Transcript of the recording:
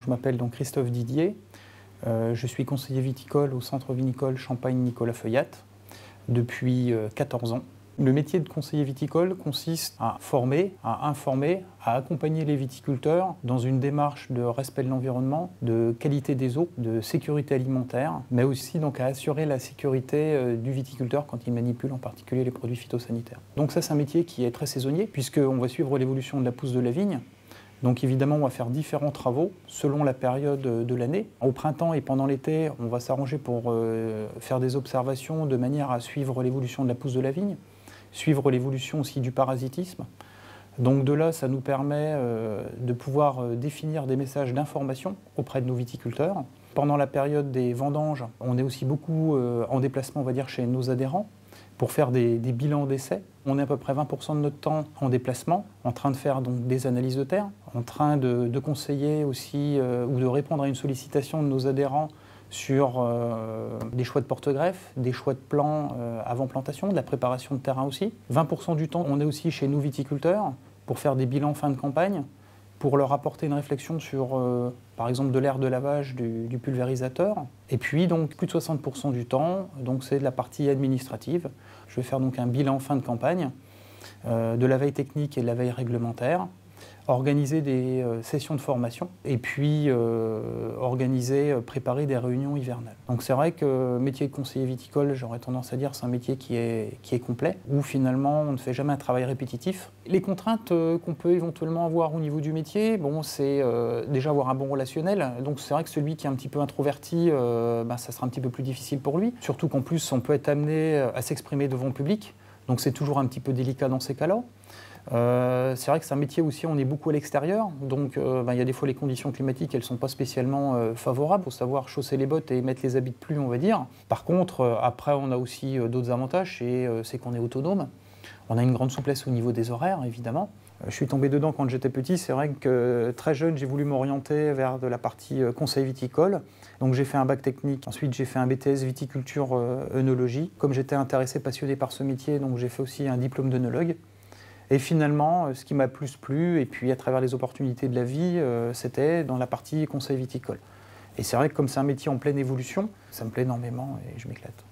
Je m'appelle donc Christophe Didier, je suis conseiller viticole au centre vinicole Champagne-Nicolas Feuillat depuis 14 ans. Le métier de conseiller viticole consiste à former, à informer, à accompagner les viticulteurs dans une démarche de respect de l'environnement, de qualité des eaux, de sécurité alimentaire, mais aussi donc à assurer la sécurité du viticulteur quand il manipule en particulier les produits phytosanitaires. Donc ça c'est un métier qui est très saisonnier puisqu'on va suivre l'évolution de la pousse de la vigne. Donc évidemment, on va faire différents travaux selon la période de l'année. Au printemps et pendant l'été, on va s'arranger pour faire des observations de manière à suivre l'évolution de la pousse de la vigne, suivre l'évolution aussi du parasitisme. Donc de là, ça nous permet de pouvoir définir des messages d'information auprès de nos viticulteurs. Pendant la période des vendanges, on est aussi beaucoup en déplacement, on va dire, chez nos adhérents, pour faire des bilans d'essais. On est à peu près 20% de notre temps en déplacement, en train de faire donc des analyses de terre, en train de conseiller aussi ou de répondre à une sollicitation de nos adhérents sur des choix de porte-greffe, des choix de plants avant plantation, de la préparation de terrain aussi. 20% du temps, on est aussi chez nos viticulteurs pour faire des bilans fin de campagne, pour leur apporter une réflexion sur, par exemple, de l'air de lavage du pulvérisateur. Et puis, donc, plus de 60% du temps, donc c'est de la partie administrative. Je vais faire donc un bilan fin de campagne, de la veille technique et de la veille réglementaire, organiser des sessions de formation et puis préparer des réunions hivernales. Donc c'est vrai que le métier de conseiller viticole, j'aurais tendance à dire, c'est un métier qui est complet, où finalement on ne fait jamais un travail répétitif. Les contraintes qu'on peut éventuellement avoir au niveau du métier, bon, c'est déjà avoir un bon relationnel. Donc c'est vrai que celui qui est un petit peu introverti, ça sera un petit peu plus difficile pour lui. Surtout qu'en plus on peut être amené à s'exprimer devant le public. Donc c'est toujours un petit peu délicat dans ces cas-là. C'est vrai que c'est un métier aussi, on est beaucoup à l'extérieur, donc il y a des fois les conditions climatiques, elles ne sont pas spécialement favorables. Il faut savoir chausser les bottes et mettre les habits de pluie, on va dire. Par contre, après, on a aussi d'autres avantages, c'est qu'on est autonome. On a une grande souplesse au niveau des horaires, évidemment. Je suis tombé dedans quand j'étais petit. C'est vrai que très jeune, j'ai voulu m'orienter vers de la partie conseil viticole. Donc j'ai fait un bac technique. Ensuite, j'ai fait un BTS viticulture œnologie. Comme j'étais intéressé, passionné par ce métier, donc j'ai fait aussi un diplôme d'œnologue. Et finalement, ce qui m'a plus plu, et puis à travers les opportunités de la vie, c'était dans la partie conseil viticole. Et c'est vrai que comme c'est un métier en pleine évolution, ça me plaît énormément et je m'éclate.